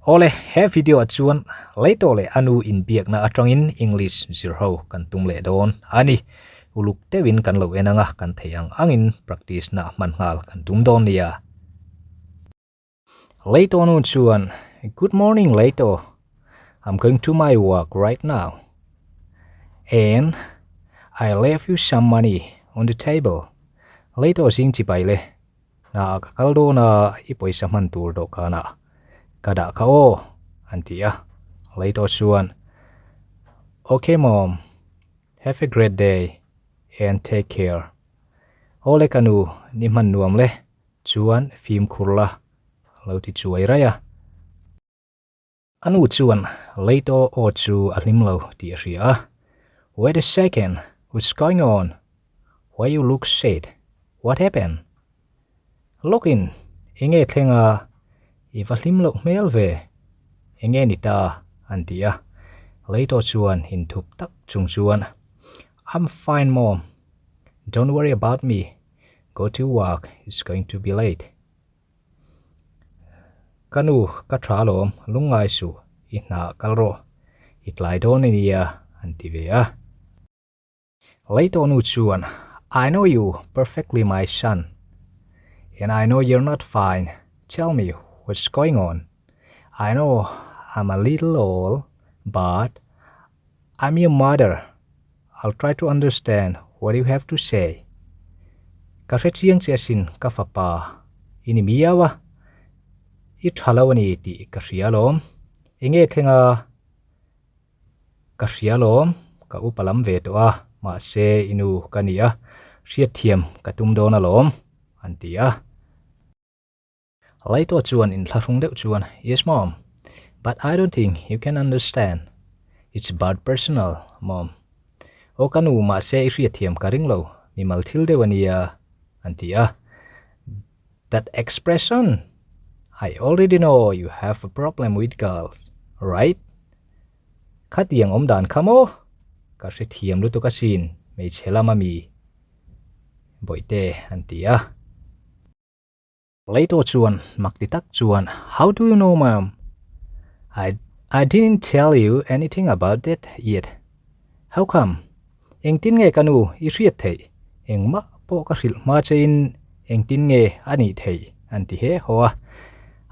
Ole he video chuan leito le anu in biak na atang in English zero kan tum le don ani uluk tewin kan lo enanga kan theyang angin practice na man nghal kan tum don nia. Leito nu chuan good morning Leito. I'm going to my work right now. And I left you some money on the table. Leito sing chi pai le na kakaldo na ipoisa man tur do kana. Kada ka o, antia. Leito chuan. Okay, Mom. Have a great day and take care. Ole kanu ni man nuam le. Chuan phim kurla. Lauti chuai raya. Anu chuan Leito o chu alimlo ti ria. Wait a second. What's going on? Why you look sad? What happened? Look in. Inge thenga. If a limlo melve. Inge nita antia. Leito chuan in tup tak chung chuan. I'm fine, Mom. Don't worry about me. Go to work. It's going to be late. Kanu katralom lungai su ina kalro. Itlai don inia antivea. Leito nu chuan. I know you perfectly, my son. And I know you're not fine. Tell me what's going on. I know I'm a little old, but I'm your mother. I'll try to understand what you have to say. Karechiang chesin kafapa. Ini miyawa. Ithalawani ti kasrialom. Inge thenga kasrialom ka upalam vetoa ma se inu kania. Siathiam katumdonalom antia. Leito chuan in tharung deuh chuan. Yes, Mom. But I don't think you can understand. It's about personal, Mom. O kanu ma se siathiam karinglo. Mimal thildewania antia. That expression. I already know you have a problem with girls, right? Katiang omdan kamo. Kasithiam luto kasin. May chela mami. Boite antia. Leito chuan maktitak chuan. How do you know, Mom? I didn't tell you anything about it yet. How come? Eng tin nge kanu iriat thei. Eng ma po karil ma chain eng tin nge ani thei anti he hoa.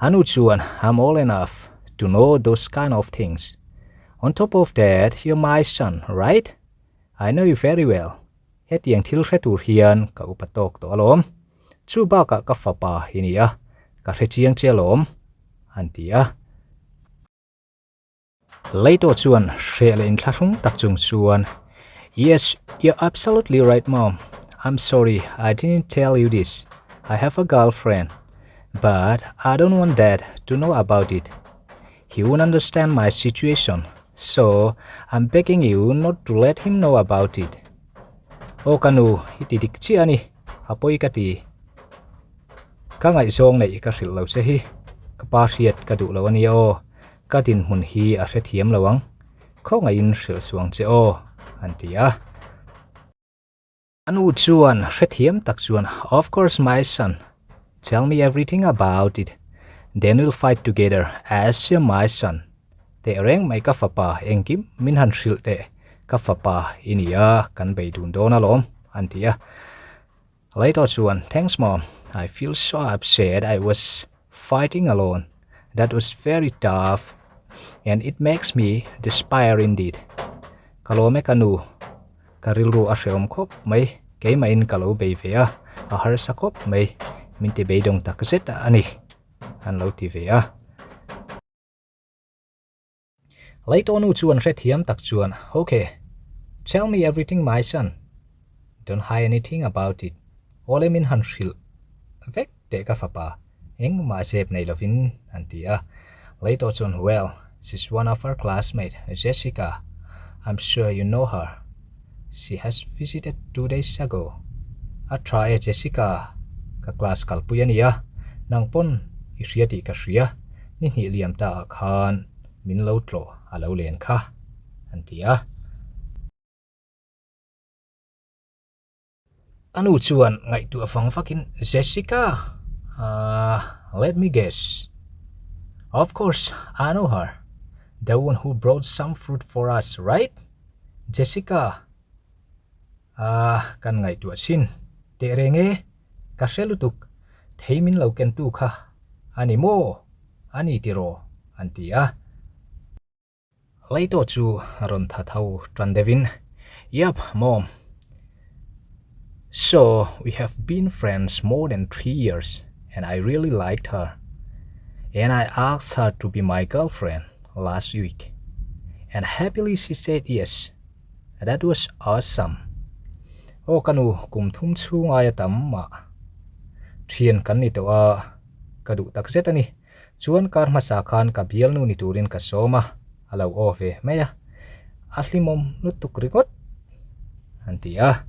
Anu chuan I'm old enough to know those kind of things. On top of that, you're my son, right? I know you very well. Hetiang thil hretur hian ka upatok to alom. Chu ba ka kafapa hinia. Ka hrechiang chelom antia. Leito chuan shele in thlachung tak chung chuan. Yes, you're absolutely right, Mom. I'm sorry I didn't tell you this. I have a girlfriend, but I don't want Dad to know about it. He won't understand my situation, so I'm begging you not to let him know about it. O kanu itidik chi ani apoi kati. Ka ngai song nei ka hril lo che hi. Ka pa riat ka du lo ani o. Ka tin mun hi a hrethiam lawang. Kho ngai in hril suang che o antia. Anu chuan hrethiam tak chuan. Of course, my son. Tell me everything about it. Then we'll fight together as you're my son. Te reng mai kafapa engkim min han hril te. Kafapa inia kan beidun donalom antia. Leito chuan. Thanks, Mom. I feel so upset I was fighting alone. That was very tough. And it makes me despair indeed. Kalome kanu. Karilru asheom kop may. Kay main kalo beivea. Ahar sakop may. Minti beidong takzeta ani. Anlo tivea. Leito nu chuan hrethiam tak chuan. Okay. Tell me everything, my son. Don't hide anything about it. Ole min han hril. Vek te kafapa. Eng ma sep nei lovin antia. Leito chuan. Well, she's one of our classmates, Jessica. I'm sure you know her. She has visited 2 days ago. Try Jessica. Ka class kalpuyan iya. Nang pon isriati ka sriya. Ni liam ta khan. Min lo tlo alo len ka. Antia. Anu chuan ngai tu afang fakin Jessica. Let me guess. Of course, I know her. The one who brought some fruit for us, right? Jessica. Kan ngai tu sin. Te renge. Kashelutuk. Theimin lauken tu kha. Ani mo. Ani tiro. Antia. Later chu ron thatau Trandevin. Yep, Mom. So, we have been friends more than 3 years, and I really liked her. And I asked her to be my girlfriend last week. And happily she said yes. That was awesome. O kanu kum thum chu ngai tam ma. Thian kan ni to a kadu tak zet ani. Chuan kar ma sa khan ka bial nu ni turin ka soma. Alo ove meya. Ahlimom nutuk rikot. Antia.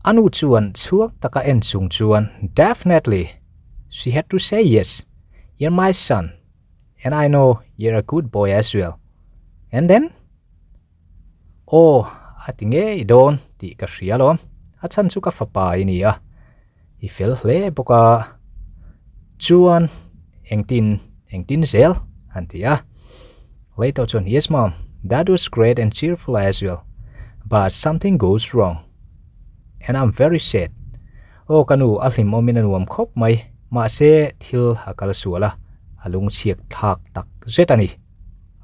Anu chuan chuak taka en sung chuan. Definitely. She had to say yes. You're my son. And I know you're a good boy as well. And then? Oh, atinge idon ti ka rialom. At san su ka fapa ini ya. Ifel le boka. Chuan engtin sel. Antia. Later chuan, yes mom. That was great and cheerful as well. But something goes wrong. And I'm very sad. Oh kanu ahlim ominanuam khop mai. Ma se thil hakal suala. Alung siak thak tak zetani.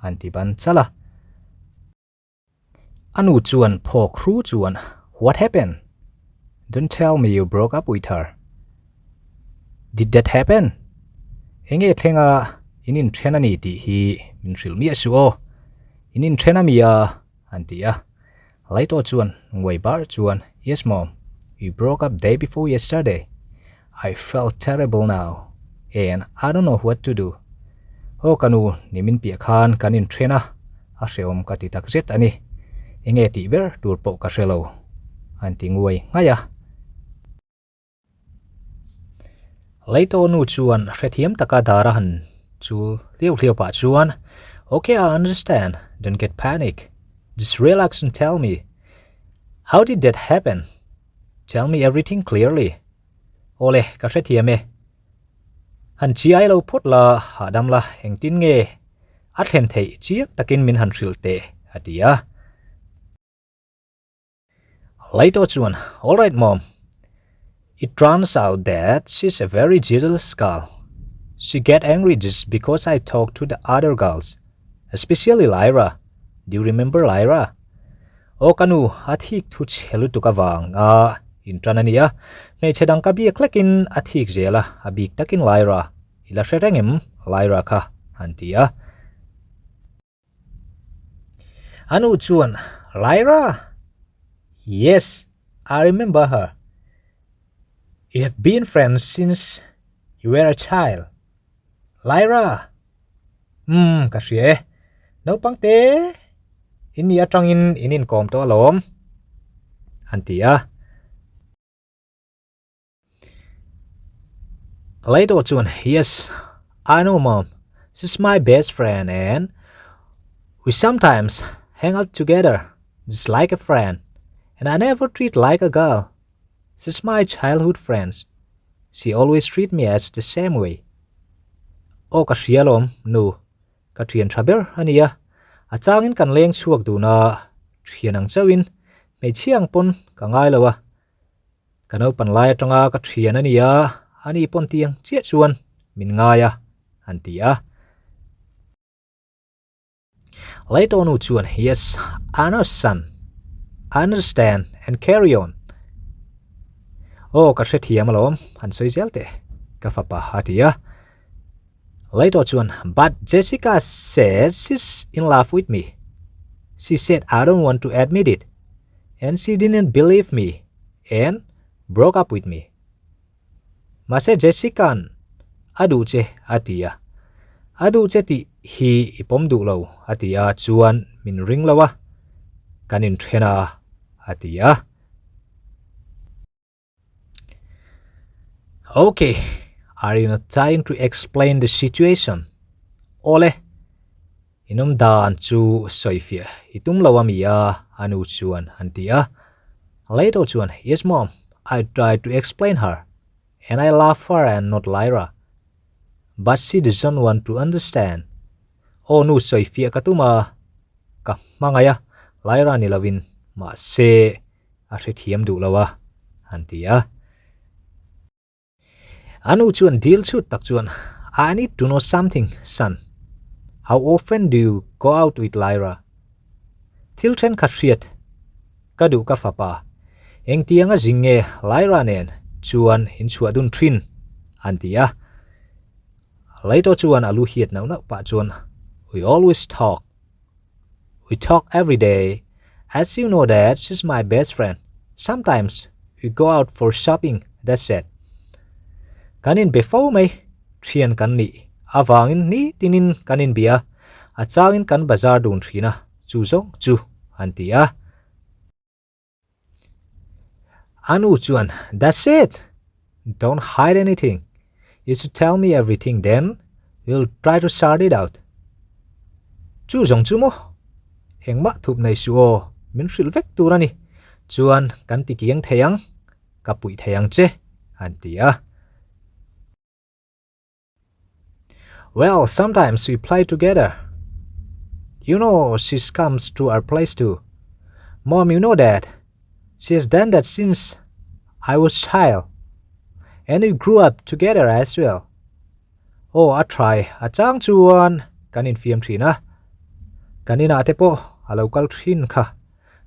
Antiban chala. Anu chuan po kru chuan. What happened? Don't tell me you broke up with her. Did that happen? Enge thenga inin thenani ti hi min ril mi asuo. Inin thenami ya antia. Later chuan ngwai bar chuan. Yes mom. We broke up day before yesterday. I felt terrible now. And I don't know what to do. O kanu nimin pia khan kanin trena. Aseom katitak zet ani. Enge ti ber turpo kaselo. Anti ngwai ngaya. Later nu chuan retiam taka darahan. Chul liu pa chuan. Okay, I understand. Don't get panic. Just relax and tell me. How did that happen? Tell me everything clearly. Ole ka retiam e. Han chi ai lo phut la hadam la engtin nge. Athen thei chiak takin min han rilte atia. Later chuan. All right mom. It turns out that she's a very jealous girl. She get angry just because I talk to the other girls, especially Lyra. Do you remember Lyra? O kanu athik thu chelu tukawang intranania nei chedang ka biak lekin athik zela abik takin Lyra ila serengem Lyra ka antia. Anu chuan Lyra? Yes, I remember her. You have been friends since you were a child. Lyra. Kasye. No pangte. Ini atrangin inin kom to alom. Antia. Later chuan. Yes, I know mom. She's my best friend and we sometimes hang out together just like a friend. And I never treat like a girl. She's my childhood friend. She always treat me as the same way. O kashialom nu katrian traber ania. Achangin kan leng chuak du na trianang chawin me chiang pon ka ngai lawa. Kano pan lai tonga ka trian ania ani pon tiang chia chuan min ngaya antia. Later on chuan. Yes, I know son. I understand and carry on. Oh, ka sethiam alom han soizelte ka fapa hatia. Later chuan. But Jessica said she's in love with me. She said I don't want to admit it. And she didn't believe me. And broke up with me. Mase Jessica adu che atia. Adu che ti hi ipom du lo atia chuan min ring lawa. Kanin trena atia. Okay. Are you not trying to explain the situation? Ole. Inum dan chu soifia. Itum lawamia anu chuan antia. Later chuan. Yes mom. I tried to explain her. And I love her and not Lyra. but she doesn't want to understand. Oh nu soi fia katuma ka mangaya Lyra ni lovin ma se a thiam du lawa antia. Anu chuan deal chut tak chuan I need to know something, son. How often do you go out with Lyra? Thil then khatriat kadu ka fapa eng tianga zinge Lyra nen chuan in chuadun trin antia. Later chuan alu hiat na pa chuan we always talk. We talk every day. As you know that she's my best friend. Sometimes we go out for shopping, that's it. Kanin before may trian kan ni awangin ni tinin kanin bia a changin kan bazar dun thina chu zong chu antia. Anu chuan, that's it. Don't hide anything. You should tell me everything, then we'll try to sort it out. Chu zong chu mo eng ma thup nei suo min hril vek turani chuan kan ti kiang theyang kapui theyang che antia. Well, sometimes we play together. You know, she comes to our place too. Mom, you know that. She has done that since I was a child. And we grew up together as well. Oh, I try. A chang chuan kanin fiam trina. Kanina tepo a local trin kha.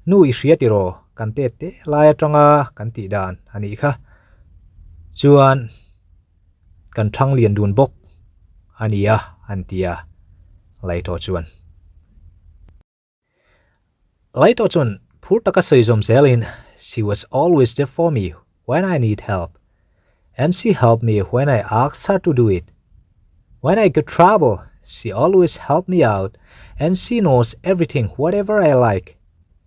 Nu isriatiro kan tete laya tonga kan ti dan ani kha. Chuan kan thang lian dun bok ania antia laito chuan. Laito chuan purtaka seizom selin she was always there for me when I need help. And she helped me when I asked her to do it. When I get trouble, she always helped me out, and she knows everything, whatever I like.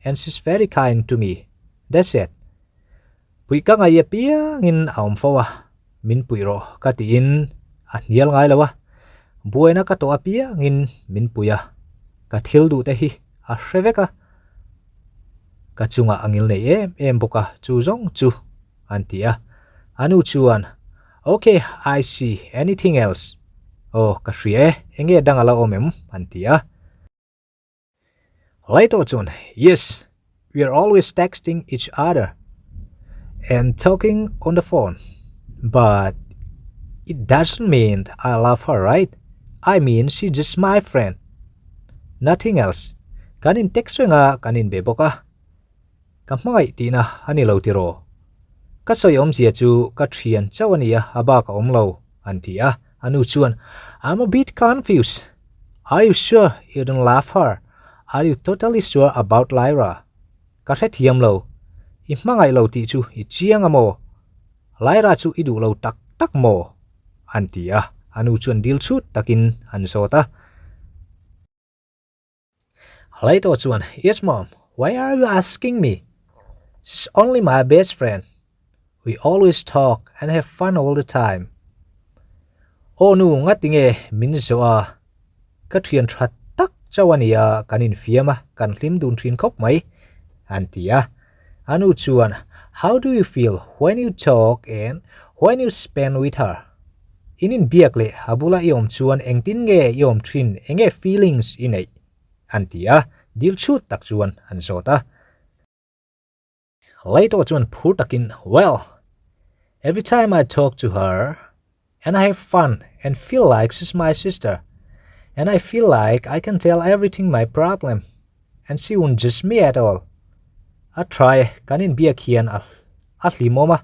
And she's very kind to me. That's it. Pui ka ngaya pia ngin aum fawa. Min puiro katiin nial ngai lawa. Buena ka to apia ngin min puya. Ka thil du tehi a shreveka. Ka chunga angil nei em boka chu zong chu antia. Anu chuan. Okay, I see. Anything else? Oh, kasrie enge dangala omem antia. Later chuan. Yes, we are always texting each other and talking on the phone. But it doesn't mean I love her, right? I mean, she's just my friend. Nothing else. Kanin text nga kanin beboka. Kamay tina anilo tiro. Kasoy siya chu katrian chawania abaka omlo antia. Anu chuan, I'm a bit confused. Are you sure you don't love her? Are you totally sure about Lyra? Karet hiamlo. If mangay lo ti chu ichiang mo. Lyra chu idu lo tak tak mo. Antia. Anu chuan dil chut takin ansota. Later chuan, yes mom, why are you asking me? She's only my best friend. We always talk and have fun all the time. Oh nu ngatinge Mizo a katrian that tak chawania kanin fiama kan lim dun trin kop mai antia. Anu chuan, how do you feel when you talk and when you spend with her? Inin biakle habula iom chuan engtin nge iom trin enge feelings inei antia dil chut tak chuan ansota. Later chuan purtakin, well, every time I talk to her and I have fun and feel like she's my sister, and I feel like I can tell everything my problem, and she won't judge me at all. I try kanin biak hian at limoma.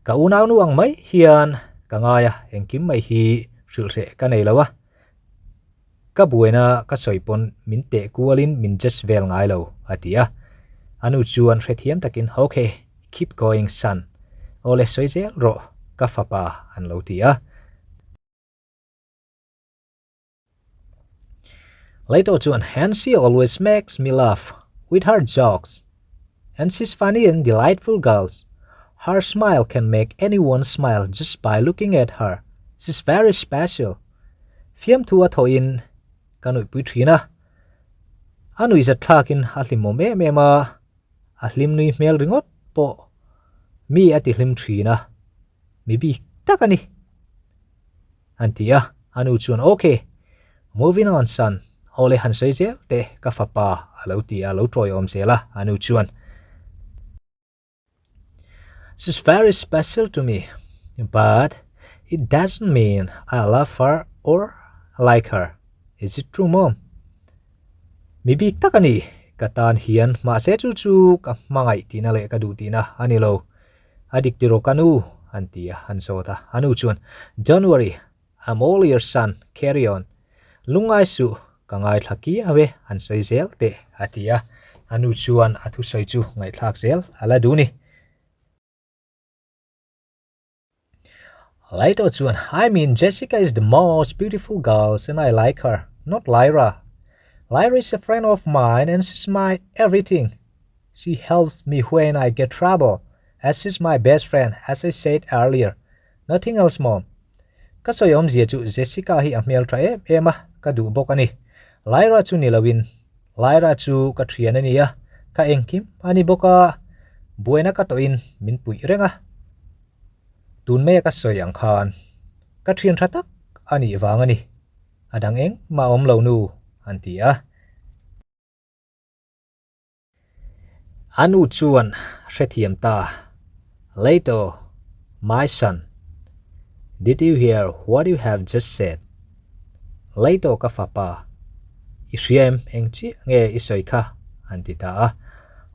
Ka unaw nu ang may hian ka ngaya engkim may hi rilse kanay lawa. Ka buena ka soipon min te kualin min just vel ngay law atia. Anu chuan retiam takin, okay, keep going son. Ole soizel ro ka fapa an lo tia. Later chuan, and she always makes me laugh with her jokes. And she's funny and delightful girl. Her smile can make anyone smile just by looking at her. She's very special. Fiam tua thoin kanui putrina. Anu is a tlakin atlimo me ma atlim nui mel ringot po. Mi ati lim trina. Maybe takani. antia anu chuan okay moving on son ole han sei zel te ka fa pa alo ti alo troi om zela anu chuan she's very special to me but it doesn't mean I love her or like her is it true mom mi bik takani katan hian ma se chu chu ka mangai tina le ka du tina anilo adik tiro kanu antia hansota anu chuan don't worry I'm all your son carry on lungai su kangai thaki ave han sei zel te atia anu chuan athu sei chu ngai thak zel ala duni later chuan I mean Jessica is the most beautiful girl and I like her not Lyra. Lyra is a friend of mine and she's my everything. She helps me when I get trouble, as she's my best friend, as I said earlier. Nothing else, Mom. Kasoyom zia chu Jessica hi amel tra ema ka du bokani. Lyra chu nilawin. Lyra chu ka trianania. Ka engkim ani boka buena ka toin min pui renga. Tun me ka soyang khan. Ka trian thatak ani wangani. Adang eng ma om lo nu. Antia anu chuan hrethiam ta later my son did you hear what you have just said later ka fa pa isiem engchi nge isoi kha antita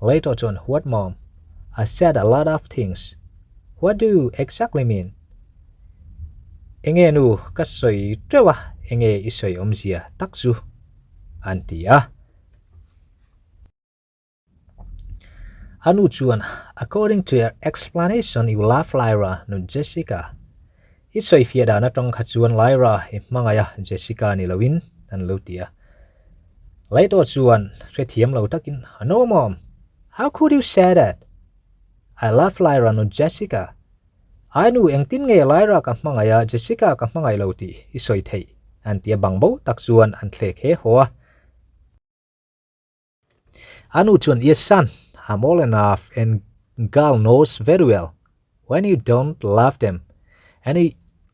later chuan what mom I said a lot of things what do you exactly mean enge nu ka soi trewa enge isoi omzia takchu antia anu chuan according to your explanation you love Lyra no Jessica isoi fiada na tong khachuan Lyra hi mangaya Jessica ni lawin an lotia later chuan rethiam lo takin no mom how could you say that I love Lyra no Jessica I knew engtin nge Lyra ka mangaya Jessica ka mangai loti isoi thei antia bangbo takchuan an thlek he hoa anu chuan yes son I'm old enough and nghal knows very well when you don't love them and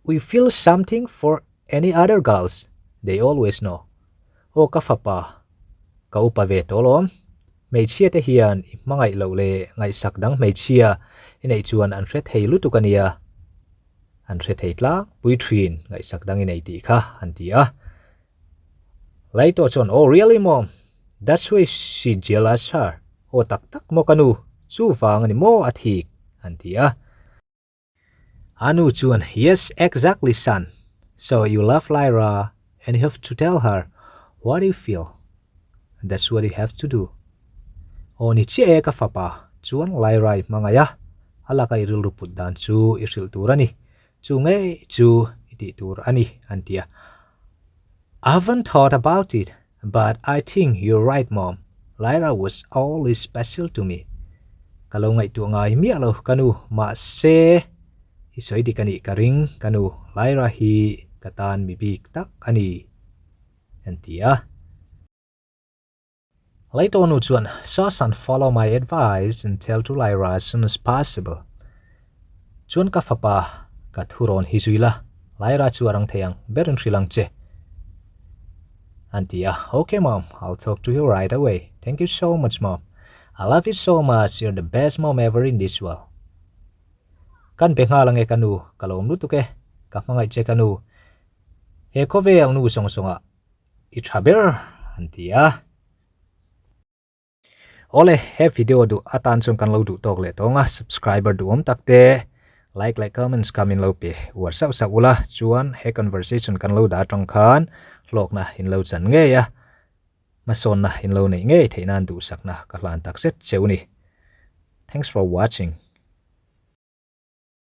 we feel something for any other girls they always know o ka fa pa ka upa ve tolom mei chia te hian mangai lo le ngai sakdang mei chia inei chuan an hret hei lutukania an hret hei tla pui thin ngai sakdang inei ti kha antia later chuan oh really mom that's why she jealous her o tak tak mo kanu chu wang ni mo athik antia anu chuan yes exactly son so you love Lyra and you have to tell her what you feel that's what you have to do o ni chi e ka fa pa chuan Lyra mangaya ala kai ril ruput dan chu iril turani chu nge chu iti tur ani antia I haven't thought about it but I think you're right mom Lyra was always special to me kalau ngai tu ngai mi alo kanu ma se isoi di kani karing kanu Lyra hi katan mi bik tak ani antia later on chuan so son follow my advice and tell to Lyra as soon as possible chuan ka fa pa ka thuron hi zuila Lyra chu arang theyang berin thrilang che antia okay mom I'll talk to you right away thank you so much mom I love you so much you're the best mom ever in this world kan pe nga lang e kanu kalom lu tuke ka mangai che kanu he ko ve ang nu song songa I traber antia ole he video du atan chung kan lo du tok le tonga subscriber du om takte like comments come in lo pe war sa sa ula chuan he conversation kan lo da tong khan lok na in lo chan nge ya mason na in lo nei nge theinan du sakna ka hlan tak set cheuni thanks for watching